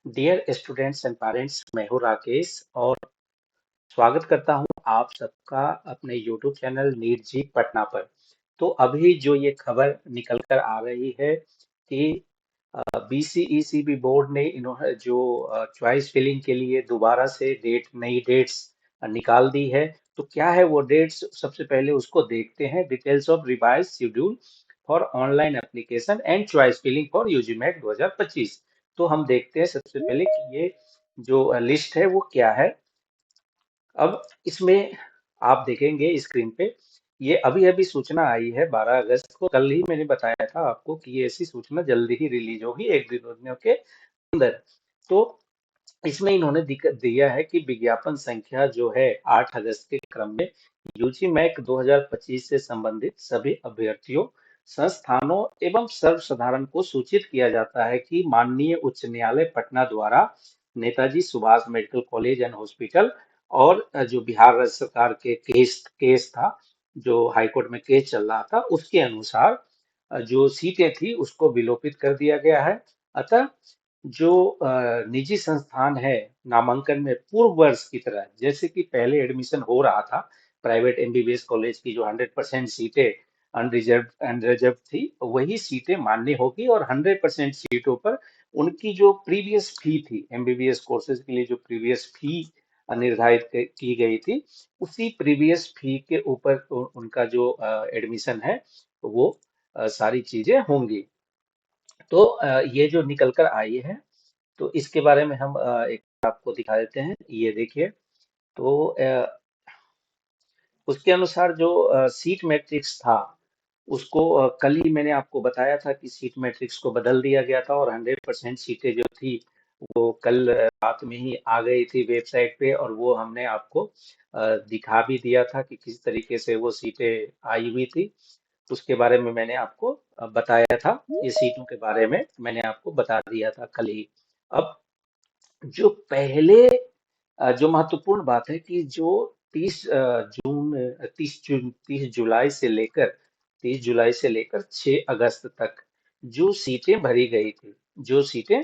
Dear students and parents, मैं हूँ राकेश और स्वागत करता हूँ आप सबका अपने यूट्यूब चैनल नीट जी पटना पर। तो अभी जो ये खबर निकल कर आ रही है कि बीसीईसीबी बोर्ड ने इन्होंने जो चॉइस फिलिंग के लिए दोबारा से नई डेट्स निकाल दी है। तो क्या है वो डेट्स, सबसे पहले उसको देखते हैं। Details of revise schedule for online application and choice filling for UGMAT 2025। तो हम देखते हैं सबसे पहले कि ये जो लिस्ट है वो क्या है। अब इसमें आप देखेंगे स्क्रीन पे, ये अभी अभी सूचना आई है 12 अगस्त को। कल ही मैंने बताया था आपको कि ये ऐसी सूचना जल्दी ही रिलीज होगी, एक दिनों के अंदर। तो इसमें इन्होंने दिया है कि विज्ञापन संख्या जो है 8 अगस्त के क्रम में यूजी मैक 2025 से संबंधित सभी अभ्यर्थियों, संस्थानों एवं सर्वसाधारण को सूचित किया जाता है कि माननीय उच्च न्यायालय पटना द्वारा Netaji Subhash medical college and hospital और जो बिहार राज्य सरकार के केस था, जो हाईकोर्ट में केस चल रहा था, उसके अनुसार जो सीटें थी उसको विलोपित कर दिया गया है। अतः जो निजी संस्थान है, नामांकन में पूर्व वर्ष की तरह जैसे कि पहले एडमिशन हो रहा था प्राइवेट एमबीबीएस कॉलेज की, जो 100% सीटें अनरिजर्व थी, वही सीटें मान्य होगी और 100% सीटों पर उनकी जो प्रीवियस फी थी, एमबीबीएस कोर्सेज के लिए जो प्रीवियस फी निर्धारित की गई थी, उसी प्रीवियस फी के ऊपर उनका जो एडमिशन है वो सारी चीजें होंगी। तो ये जो निकल कर आई है, तो इसके बारे में हम एक आपको दिखा देते हैं, ये देखिए। तो उसके अनुसार जो सीट मैट्रिक्स था उसको कल ही मैंने आपको बताया था कि सीट मैट्रिक्स को बदल दिया गया था और 100% सीटें जो थी वो कल रात में ही आ गई थी वेबसाइट पे, और वो हमने आपको दिखा भी दिया था कि किस तरीके से वो सीटें आई हुई थी। उसके बारे में मैंने आपको बताया था, ये सीटों के बारे में मैंने आपको बता दिया था कल ही। अब जो पहले जो महत्वपूर्ण बात है कि जो 30 जुलाई से लेकर 6 अगस्त तक जो सीटें भरी गई थी, जो सीटें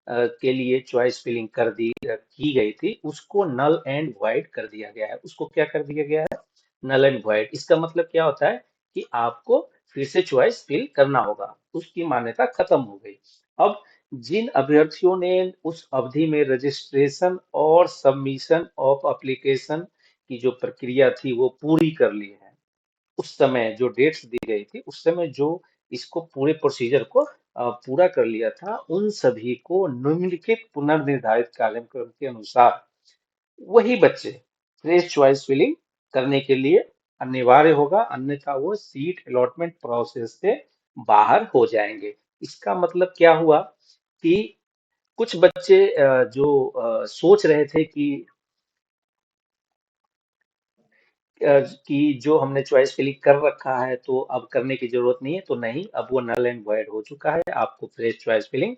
के लिए चॉइस फिलिंग की गई थी, उसको नल एंड वाइड कर दिया गया है। उसको क्या कर दिया गया है? Null and void. इसका मतलब क्या होता है कि आपको फिर से चॉइस फिल करना होगा, उसकी मान्यता खत्म हो गई। अब जिन अभ्यर्थियों ने उस अवधि में रजिस्ट्रेशन और सबमिशन ऑफ एप्लीकेशन की जो प्रक्रिया थी वो पूरी कर ली है, उस समय जो डेट्स दी गई थी उस समय जो इसको पूरे प्रोसीजर को पूरा कर लिया था, उन सभी को निम्नलिखित पुनर्निर्धारित कार्यक्रम के अनुसार वही बच्चे फ्रेश चॉइस फिलिंग करने के लिए अनिवार्य होगा, अन्यथा वो सीट अलॉटमेंट प्रोसेस से बाहर हो जाएंगे। इसका मतलब क्या हुआ कि कुछ बच्चे जो सोच रहे थे कि जो हमने चॉइस फिलिंग कर रखा है तो अब करने की जरूरत नहीं है, तो नहीं, अब वो नल एंड वॉइड हो चुका है, आपको फ्रेश चॉइस फिलिंग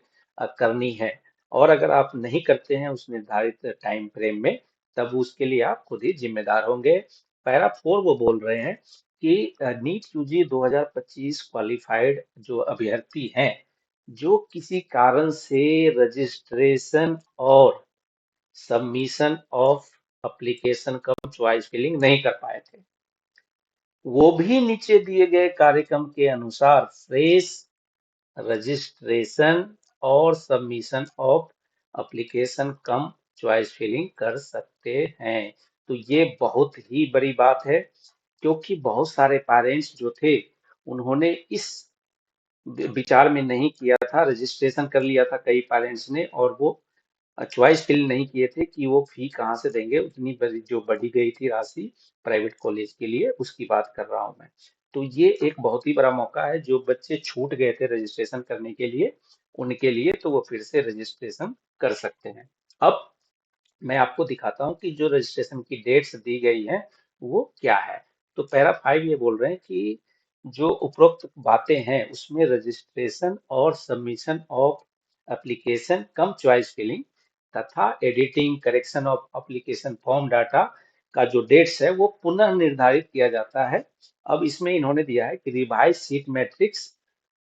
करनी है। और अगर आप नहीं करते हैं उस निर्धारित टाइम फ्रेम में, तब उसके लिए आप खुद ही जिम्मेदार होंगे। पैरा 4 वो बोल रहे हैं कि नीट यूजी 2025 क्वालिफाइड जो अभ्यर्थी हैं, जो किसी कारण से रजिस्ट्रेशन और submission of application cum choice filling नहीं कर पाए थे, वो भी नीचे दिए गए कार्यक्रम के अनुसार फ्रेश रजिस्ट्रेशन और submission of application cum choice filling कर सकते हैं। तो ये बहुत ही बड़ी बात है, क्योंकि बहुत सारे पेरेंट्स जो थे उन्होंने इस विचार में नहीं किया था, रजिस्ट्रेशन कर लिया था कई पेरेंट्स ने, और वो चॉइस फिल नहीं किए थे कि वो फी कहाँ से देंगे, उतनी बड़ी जो बढ़ी गई थी राशि प्राइवेट कॉलेज के लिए, उसकी बात कर रहा हूँ मैं। तो ये एक बहुत ही बड़ा मौका है, जो बच्चे छूट गए थे रजिस्ट्रेशन करने के लिए, उनके लिए तो वो फिर से रजिस्ट्रेशन कर सकते हैं। अब मैं आपको दिखाता हूँ कि जो रजिस्ट्रेशन की डेट्स दी गई हैं वो क्या है। तो पैरा 5 ये बोल रहे हैं कि जो उपरोक्त बातें हैं उसमें रजिस्ट्रेशन और submission of application cum choice filling तथा editing correction of application form data का जो डेट्स है वो पुनः निर्धारित किया जाता है। अब इसमें इन्होंने दिया है कि revise seat matrix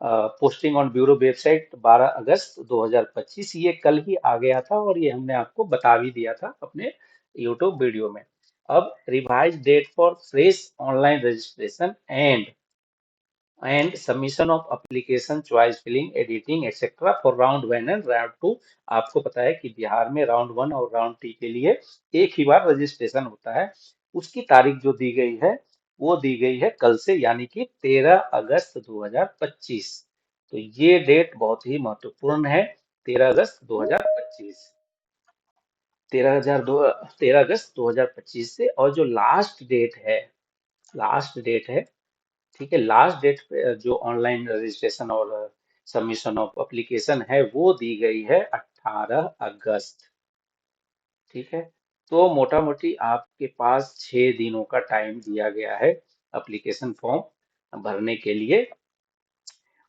posting on bureau website 12 अगस्त 2025, ये कल ही आ गया था और ये हमने आपको बता भी दिया था अपने यूट्यूब वीडियो में। अब revise date for fresh online registration and submission of application, choice filling, editing etcetera for round 1 and round 2। आपको पता है कि बिहार में राउंड 1 और राउंड 2 के लिए एक ही बार रजिस्ट्रेशन होता है। उसकी तारीख जो दी गई है वो दी गई है कल से, यानी कि 13 अगस्त 2025। तो ये डेट बहुत ही महत्वपूर्ण है, 13 अगस्त 2025। 13 अगस्त 2025 से। और जो लास्ट डेट है, ठीक है, लास्ट डेट पे जो ऑनलाइन रजिस्ट्रेशन और सबमिशन ऑफ एप्लीकेशन है वो दी गई है 18 अगस्त। ठीक है, तो मोटा मोटी आपके पास 6 दिनों का टाइम दिया गया है एप्लीकेशन फॉर्म भरने के लिए।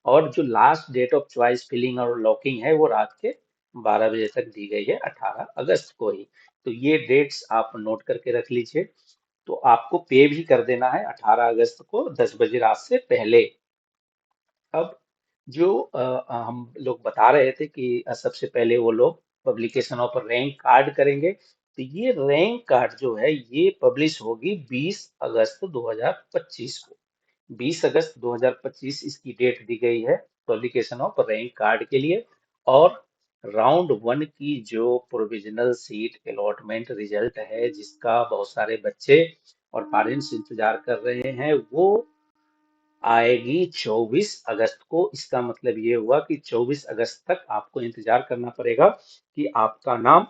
और जो last date of choice filling और लॉकिंग है वो रात के 12 बजे तक दी गई है, 18 अगस्त को ही। तो ये डेट्स आप नोट करके रख लीजिए। तो आपको पे भी कर देना है 18 अगस्त को 10 बजे रात से पहले। अब जो हम लोग बता रहे थे कि सबसे पहले वो लोग पब्लिकेशन ऑफ रैंक कार्ड करेंगे, तो ये रैंक कार्ड जो है ये पब्लिश होगी 20 अगस्त 2025 को। 20 अगस्त 2025 इसकी डेट दी गई है पब्लिकेशन ऑफ रैंक कार्ड के लिए। और राउंड 1 की जो प्रोविजनल सीट अलॉटमेंट रिजल्ट है, जिसका बहुत सारे बच्चे और पेरेंट्स इंतजार कर रहे हैं, वो आएगी 24 अगस्त को। इसका मतलब ये हुआ कि 24 अगस्त तक आपको इंतजार करना पड़ेगा कि आपका नाम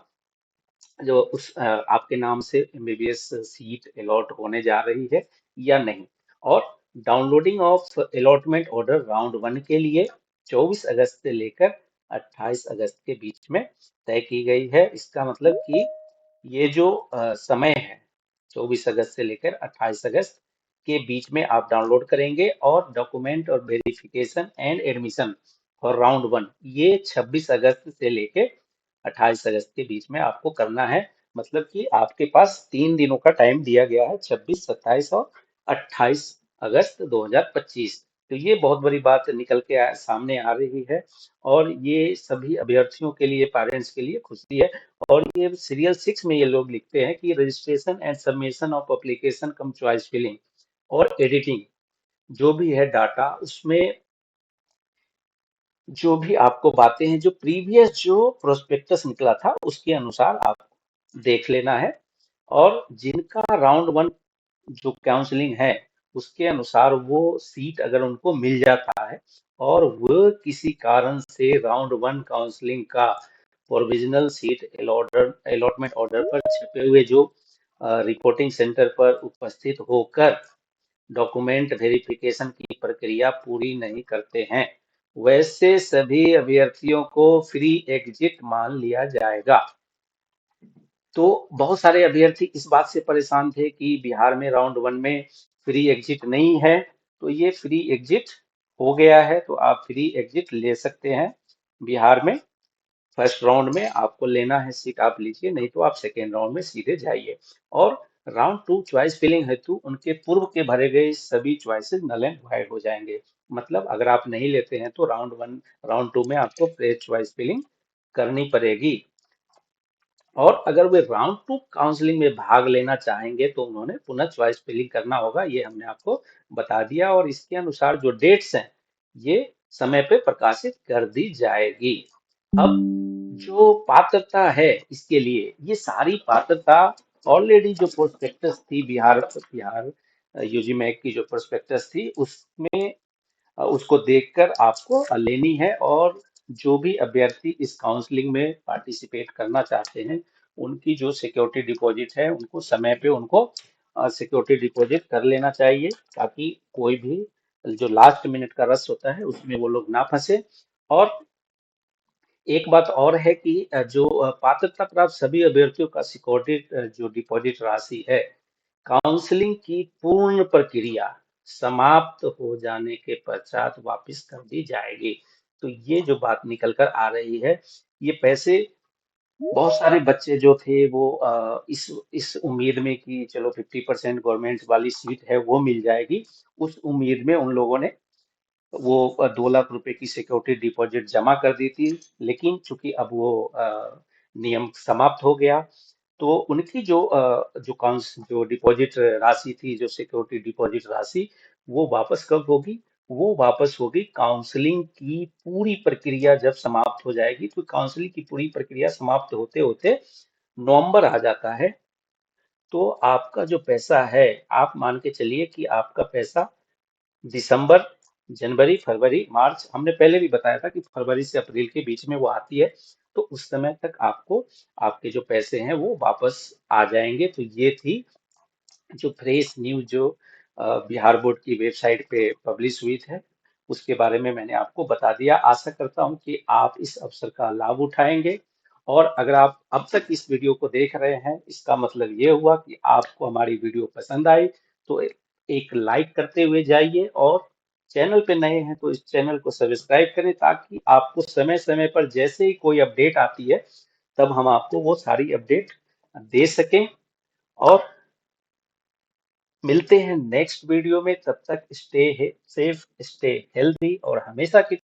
जो आपके नाम से एमबीबीएस सीट अलॉट होने जा रही है या नहीं। और downloading of allotment order round 1 के लिए 24 अगस्त से लेकर 28 अगस्त के बीच में तय की गई है। इसका मतलब कि ये जो समय है 24 अगस्त से लेकर 28 अगस्त के बीच में आप डाउनलोड करेंगे। और डॉक्यूमेंट और verification and admission for round 1 ये 26 अगस्त से लेकर 28 अगस्त के बीच में आपको करना है। मतलब कि आपके पास 3 दिनों का टाइम दिया गया है, 26, 27 और 28 अगस्त 2025। तो ये बहुत बड़ी बात निकल के सामने आ रही है और ये सभी अभ्यर्थियों के लिए, पेरेंट्स के लिए खुशी है। और ये सीरियल 6 में ये लोग लिखते हैं कि registration and submission of application cum choice filling और एडिटिंग जो भी है डाटा, उसमें जो भी आपको बातें हैं, जो प्रीवियस जो प्रोस्पेक्टस निकला था उसके अनुसार आप देख लेना है। और जिनका राउंड 1 जो काउंसलिंग है उसके अनुसार वो सीट अगर उनको मिल जाता है और वो किसी कारण से राउंड 1 काउंसलिंग का प्रोविजनल सीट अलॉटमेंट ऑर्डर पर छपे हुए जो रिपोर्टिंग सेंटर पर उपस्थित होकर डॉक्यूमेंट वेरिफिकेशन की प्रक्रिया पूरी नहीं करते हैं, वैसे सभी अभ्यर्थियों को फ्री एग्जिट मान लिया जाएगा। तो बहुत सारे अभ्यर्थी इस बात से परेशान थे कि बिहार में राउंड 1 में फ्री एग्जिट नहीं है। तो ये फ्री एग्जिट हो गया है, तो आप फ्री एग्जिट ले सकते हैं बिहार में। फर्स्ट राउंड में आपको लेना है सीट, आप लीजिए, नहीं तो आप सेकेंड राउंड में सीधे जाइए। और राउंड 2 चॉइस फिलिंग हेतु उनके पूर्व के भरे गए सभी चॉइसेस नल एंड वाइड हो जाएंगे। मतलब अगर आप नहीं लेते हैं तो राउंड 1 राउंड 2 में आपको फ्रेश चॉइस फिलिंग करनी पड़ेगी। और अगर वे राउंड 2 काउंसलिंग में भाग लेना चाहेंगे तो उन्होंने पुनः चॉइस फिलिंग करना होगा, ये हमने आपको बता दिया। और इसके अनुसार जो डेट्स हैं ये समय पे प्रकाशित कर दी जाएगी। अब जो पात्रता है इसके लिए, ये सारी पात्रता ऑलरेडी जो प्रोस्पेक्टस थी, बिहार बिहार यूजीमैक की जो प्रोस्पेक्टस थी उसमें उसको देखकर आपको लेनी है। और जो भी अभ्यर्थी इस काउंसलिंग में पार्टिसिपेट करना चाहते हैं उनकी जो सिक्योरिटी डिपॉजिट है उनको समय पे उनको सिक्योरिटी डिपॉजिट कर लेना चाहिए, ताकि कोई भी जो लास्ट मिनट का रश होता है उसमें वो लोग ना फंसे। और एक बात और है कि जो पात्रता प्राप्त सभी अभ्यर्थियों का सिक्योरिटी जो डिपॉजिट राशि है, काउंसलिंग की पूर्ण प्रक्रिया समाप्त हो जाने के पश्चात वापस कर दी जाएगी। तो ये जो बात निकल कर आ रही है, ये पैसे बहुत सारे बच्चे जो थे वो इस उम्मीद में कि चलो 50% गवर्नमेंट वाली सीट है वो मिल जाएगी, उस उम्मीद में उन लोगों ने वो 2 लाख रुपए की सिक्योरिटी डिपॉजिट जमा कर दी थी, लेकिन चूंकि अब वो नियम समाप्त हो गया, तो उनकी जो डिपॉजिट राशि थी, जो सिक्योरिटी डिपॉजिट राशि, वो वापस कब होगी? वो वापस होगी काउंसलिंग की पूरी प्रक्रिया जब समाप्त हो जाएगी। तो काउंसलिंग की पूरी प्रक्रिया समाप्त होते होते नवंबर आ जाता है। तो आपका जो पैसा है, आप मान के चलिए कि आपका पैसा दिसंबर, जनवरी, फरवरी, मार्च, हमने पहले भी बताया था कि फरवरी से अप्रैल के बीच में वो आती है। तो उस समय तक आपको आपके जो पैसे हैं वो वापस आ जाएंगे। तो ये थी जो फ्रेश न्यूज जो बिहार बोर्ड की वेबसाइट पे पब्लिश हुई है, उसके बारे में मैंने आपको बता दिया। आशा करता हूं कि आप इस अवसर का लाभ उठाएंगे। और अगर आप अब तक इस वीडियो को देख रहे हैं, इसका मतलब ये हुआ कि आपको हमारी वीडियो पसंद आई। तो एक लाइक करते हुए जाइए, और चैनल पे नए हैं तो इस चैनल को सब्सक्राइब करें, ताकि आपको समय समय पर जैसे ही कोई अपडेट आती है, तब हम आपको वो सारी अपडेट दे सकें। और मिलते हैं नेक्स्ट वीडियो में। तब तक स्टे सेफ, स्टे हेल्दी, और हमेशा की